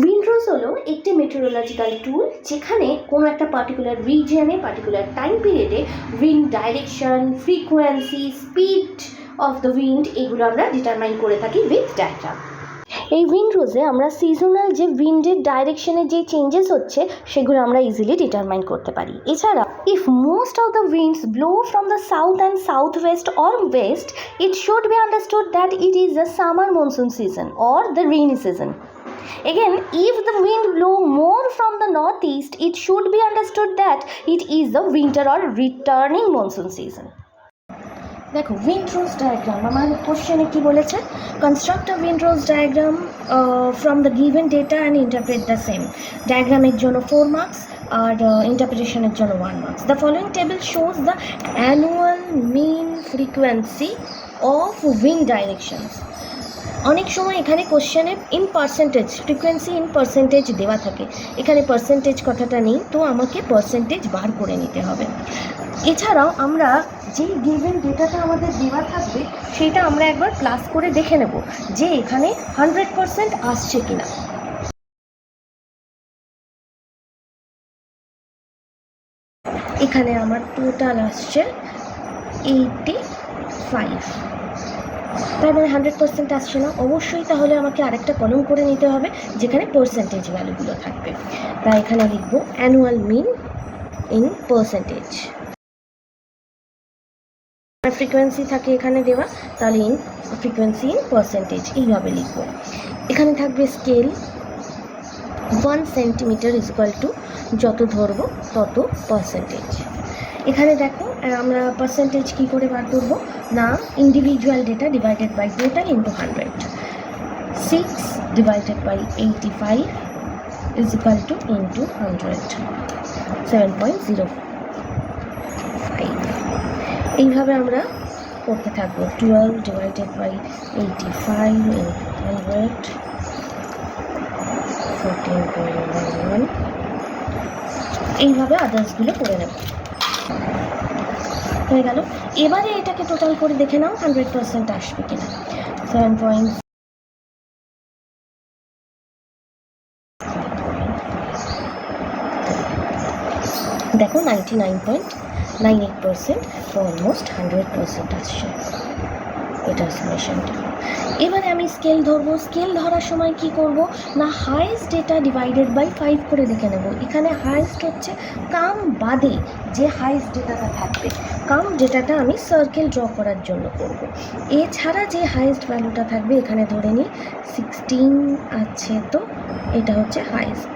উইন্ডরোজ হলো একটি মেটেরোলজিক্যাল টুল যেখানে কোনো একটা পার্টিকুলার রিজিয়নে পার্টিকুলার টাইম পিরিয়ডে wind direction, frequency, speed of the wind এগুলো আমরা ডিটারমাইন করে থাকি উইথ ডায়াগ্রাম। এই উইন্ডরোজে আমরা সিজনাল যে উইন্ডের ডাইরেকশনের যে চেঞ্জেস হচ্ছে সেগুলো আমরা ইজিলি ডিটারমাইন করতে পারি। এছাড়া if most of the winds blow from the south and south west or west, it should be understood that it is the summer monsoon season or the rainy season. Again, if the wind blow more from the northeast, it should be understood that it is the winter or returning monsoon season. দেখো উইন্ডরোজ diagram আমার কোশ্চেনে কি বলেছে, construct a windrose diagram from the given data and interpret the same. ডায়াগ্রামের জন্য 4 marks আর ইন্টারপ্রিটেশনের জন্য 1 marks. The following table shows the annual mean frequency of wind directions. অনেক সময় এখানে কোশ্চেনে in percentage, frequency in percentage দেওয়া থাকে, এখানে পার্সেন্টেজ কথাটা নেই, তো আমাকে পার্সেন্টেজ বার করে নিতে হবে। এছাড়াও আমরা যেই গিভেন ডেটাটা আমাদের দেওয়া থাকবে সেটা আমরা একবার প্লাস করে দেখে নেব যে এখানে 100% আসছে কিনা। এখানে আমার টোটাল আসছে 85, তার মানে 100% আসছে না, অবশ্যই তাহলে আমাকে আরেকটা কলম করে নিতে হবে যেখানে পার্সেন্টেজ ভ্যালুগুলো থাকবে। তাই এখানে লিখবো annual mean in percentage. Frequency থাকে এখানে দেওয়া, তাহলে ইন ফ্রিকোয়েন্সি ইন পার্সেন্টেজ এইভাবে লিখবো। এখানে থাকবে scale 1 centimetre is equal two যত ধরবো তত পার্সেন্টেজ। এখানে দেখো আমরা পার্সেন্টেজ কী করে বার করবো না, individual data divided by total into 100। 6 divided by 85 is equal to into 100, 7.05। এইভাবে আমরা করতে থাকবো। 12 ডিভাইডেড বাই 85 ইন্টু 100, 14.11। এইভাবে আদার্সগুলো করে নেব, হয়ে গেল। এবারে এটাকে টোটাল করে দেখে নাও 100% আসবে কিনা। 7. দেখো 99.98%, অলমোস্ট 100% আসছে এটার সামেশনটা। এবারে আমি স্কেল ধরবো। স্কেল ধরার সময় কি করব না, হাইয়েস্ট ডেটা ডিভাইডেড বাই 5 করে দেখে নেব। এখানে হাইয়েস্ট হচ্ছে কাম বাদে যে হাইয়েস্ট ডেটাটা থাকবে, কাম ডেটাটা আমি সার্কেল ড্র করার জন্য করব। এছাড়া যে হাইয়েস্ট ভ্যালুটা থাকবে এখানে ধরে নিই 16 আছে, তো এটা হচ্ছে হাইয়েস্ট।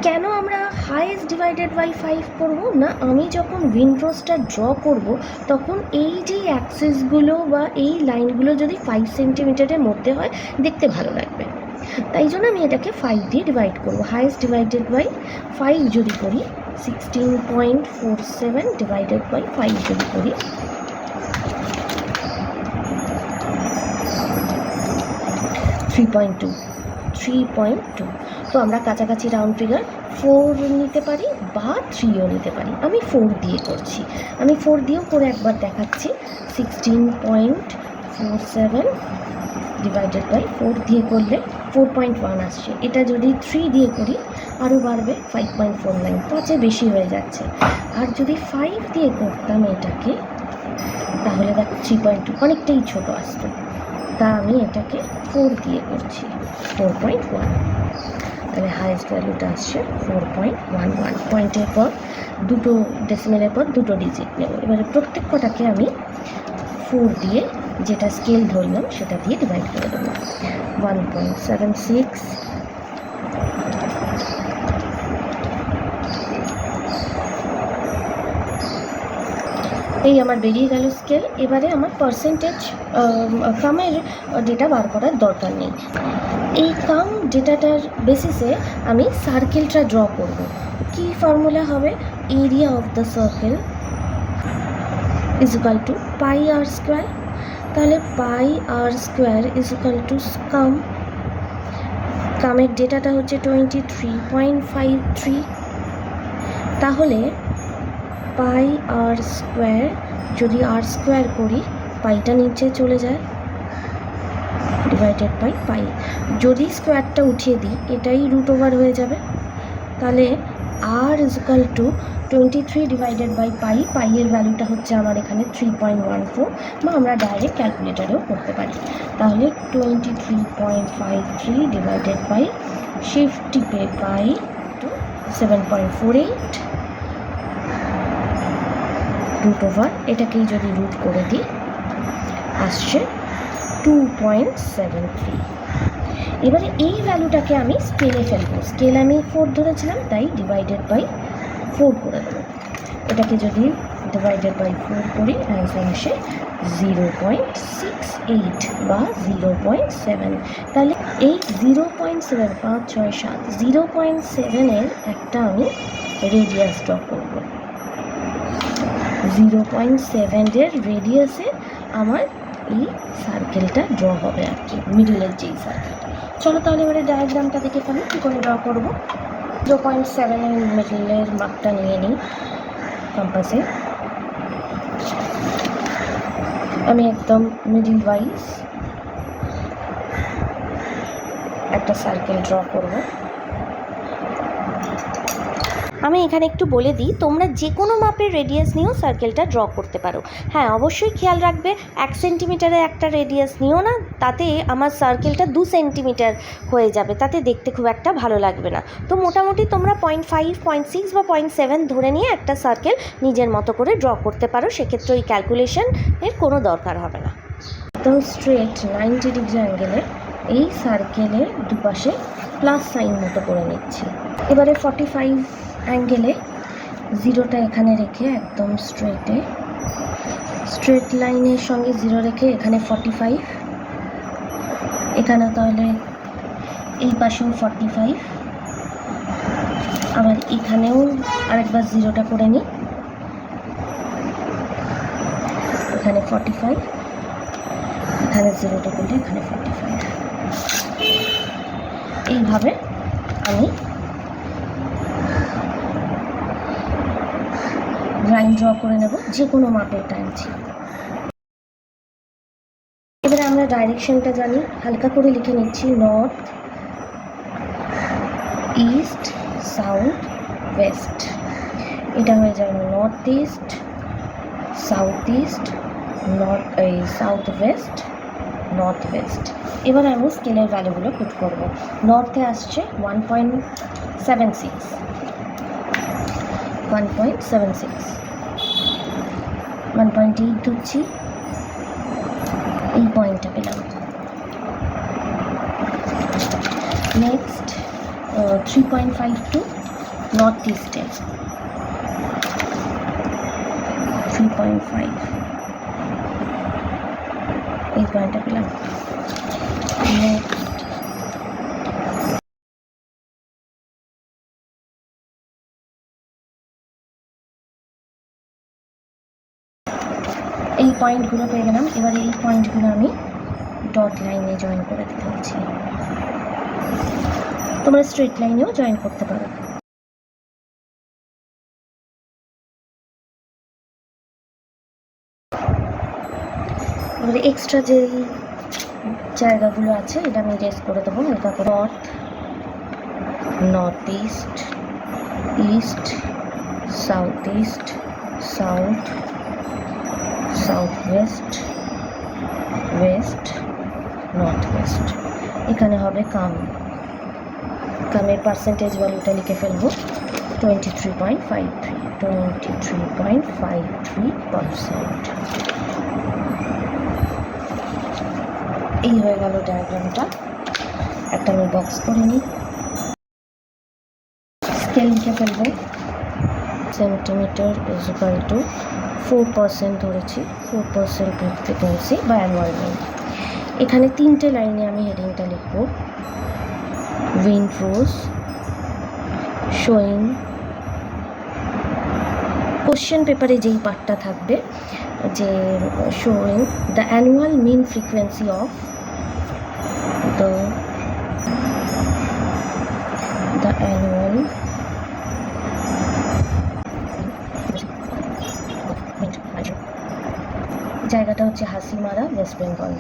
কেন আমরা হাইয়েস্ট ডিভাইডেড বাই 5 করব না, আমি যখন উইন্ডরোজটা ড্র করব তখন এই যে অ্যাক্সিসগুলো বা এই লাইনগুলো যদি 5 সেন্টিমিটারের মধ্যে হয় দেখতে ভালো লাগবে, তাই জন্য আমি এটাকে 5 দিয়ে ডিভাইড করব। হাইয়েস্ট ডিভাইডেড বাই 5 যদি করি 16.47 ডিভাইডেড বাই 5 যদি করি 3.2। তো আমরা কাছাকাছি রাউন্ড ফিগার 4 নিতে পারি বা 3ও নিতে পারি। আমি 4 দিয়ে করছি, আমি 4 দিয়েও করে একবার দেখাচ্ছি। 16.47 ডিভাইডেড বাই 4 দিয়ে করলে 4.1 আসছে। এটা যদি 3 দিয়ে করি আরও বাড়বে 5.49, 5-এর বেশি হয়ে যাচ্ছে। আর যদি 5 দিয়ে করতাম এটাকে তাহলে দেখো 3.2, অনেকটাই ছোটো আসতো। তা আমি এটাকে 4 দিয়ে করছি, 4.1। তাহলে হাইয়েস্ট ভ্যালুটা আসছে 4.11। পয়েন্টের পর দুটো ডেসিমেলের পর দুটো ডিজিট নেব। এবারে প্রত্যেক কটাকে আমি 4 দিয়ে যেটা স্কেল ধরলাম সেটা দিয়ে ডিভাইড করে দেবো। 1.76, এই আমার বেরিয়ে গেল স্কেল। এবারে আমার পার্সেন্টেজ কামের ডেটা বার করার দরকার নেই। এই কাম ডেটাটার বেসিসে আমি সার্কেলটা ড্র করব। কি ফর্মুলা হবে, area of the circle is equal to pi r square. তাহলে pi r square is equal to come. কামের ডেটাটা হচ্ছে 23.53। তাহলে পাই আর স্কোয়ার, যদি আর স্কোয়ার করি পাইটা নিচে চলে যায়, ডিভাইডেড বাই পাই। যদি স্কোয়ারটা উঠিয়ে দিই এটাই রুট ওভার হয়ে যাবে, তাহলে r is equal to 23 divided by pi. পাইয়ের ভ্যালুটা হচ্ছে আমার এখানে 3.14, বা আমরা ডাইরেক্ট ক্যালকুলেটারেও করতে পারি। তাহলে 23.53 divided by shift by 7.48 root over, এটাকেই যদি রুট করে দিই আসছে 2.73। এবারে এই ভ্যালুটাকে আমি স্কেলে ফেলবো। স্কেল আমি 4 ধরেছিলাম, তাই ডিভাইডেড বাই 4 করে দেবো। এটাকে যদি ডিভাইডেড বাই 4 করি অ্যান্সার আসে 0.68 বা 0.7। তাহলে এই 0.7, 5, 6, 7, 0.7-এর একটা আমি রেডিয়াস ড্র করব। 0.7-এর রেডিয়াসে আমার এই সার্কেলটা ড্র হবে আর কি, মিডলের যেই সার্কেলটা। চলো তাহলে এবারে ডায়াগ্রামটা দেখে ফেলি কী করে ড্র করবো। 0.7-এর মিডলের মাপটা নিয়ে নিই কম্পাসে। আমি একদম মিডল ওয়াইজ একটা সার্কেল ড্র করব। আমি এখানে একটু বলে দিই, তোমরা যে কোনো মাপের রেডিয়াস নিয়েও সার্কেলটা ড্র করতে পারো। হ্যাঁ, অবশ্যই খেয়াল রাখবে 1 সেন্টিমিটারে একটা রেডিয়াস নিও না, তাতে আমার সার্কেলটা 2 সেন্টিমিটার হয়ে যাবে, তাতে দেখতে খুব একটা ভালো লাগবে না। তো মোটামুটি তোমরা 0.5, 0.6 বা 0.7 ধরে নিয়ে একটা সার্কেল নিজের মতো করে ড্র করতে পারো, সেক্ষেত্রে ওই ক্যালকুলেশনের কোনো দরকার হবে না। একদম স্ট্রেট 90 ডিগ্রি অ্যাঙ্গেলে এই সার্কেলের দুপাশে প্লাস সাইন মতো করে নিচ্ছি। এবারে 45 অ্যাঙ্গেলে জিরোটা এখানে রেখে একদম স্ট্রেট লাইনের সঙ্গে জিরো রেখে এখানে 45, এখানে তাহলে এই পাশেও 45, আবার এখানেও আরেকবার জিরোটা করে নিই, এখানে 45, এখানে জিরোটা করলে এখানে 45। এইভাবে আমি লাইন ড্র করে নেব, যে কোনো মাপের টানছি। এবারে আমরা ডাইরেকশনটা জানি, হালকা করে লিখে নিচ্ছি নর্থ, ইস্ট, সাউথ, ওয়েস্ট। এটা হয়ে যাবে north east, south east, south West, north West. এবার আমি স্কেলের ভ্যালুগুলো পুট করব। নর্থে আসছে 1.76, 1.8 ধরছি, এই পয়েন্টটা পেলাম। নেক্সট 3.52 নর্থ ইস্টে, 3.5, এই পয়েন্টটা পেলাম। নেক্সট এই পয়েন্টগুলো পেয়ে গেলাম। এবারে এই পয়েন্টগুলো আমি ডট লাইনে জয়েন করে দিতে হচ্ছে। তোমরা স্ট্রেট লাইনেও জয়েন করতে পারো। এবারে এক্সট্রা যে জায়গাগুলো আছে এটা আমি রেস করে দেবো হালকা করে। North east, east, south east, south, south West, West, north West. এখানে হবে কামের পার্সেন্টেজ ভ্যালুটা লিখে ফেলবো 23.53%। এই হয়ে গেল ডায়াগ্রামটা। একটা আমি বক্স করে নিই, স্কেল লিখে ফেলবো। সেন্টিমিটার ইজ ইকুয়াল টু 4% ধরেছি, 4% ফ্রিকোয়েন্সি বা অ্যানুয়াল উইন্ড। এখানে 3টে লাইনে আমি হেডিংটা লিখব, উইন্ড রোজ শোয়িং। কোশ্চেন পেপারে যেই পার্টটা থাকবে যে showing the annual mean frequency of the annual জায়গাটা হচ্ছে হাসিমারা, ওয়েস্ট বেঙ্গল।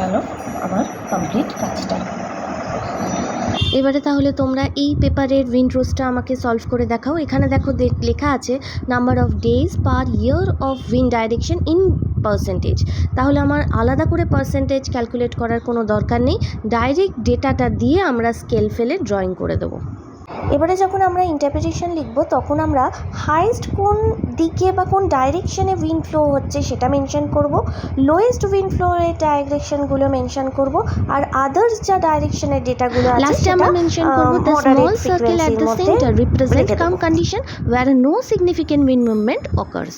গেল আমার কমপ্লিট কাজটা। এবারে তাহলে তোমরা এই পেপারের উইন্ড রোজটা আমাকে সলভ করে দেখাও। এখানে দেখো লেখা আছে number of days per year of wind direction in percentage. তাহলে আমার আলাদা করে পার্সেন্টেজ ক্যালকুলেট করার কোনো দরকার নেই, ডাইরেক্ট ডেটাটা দিয়ে আমরা স্কেল ফেলে ড্রয়িং করে দেবো। এবারে যখন আমরা ইন্টারপ্রিটেশন লিখব তখন আমরা হাইয়েস্ট কোন দিকে বা কোন ডাইরেকশনে উইন্ড ফ্লো হচ্ছে সেটা মেনশন করব, লোয়েস্ট উইন্ড ফ্লোয়ের ডাইরেকশনগুলো মেনশন করব, আর আদার্স যা ডাইরেকশনের ডেটাগুলো আছে লাস্টে আমরা মেনশন করব the small circle at the centre represent calm condition where no significant wind movement occurs.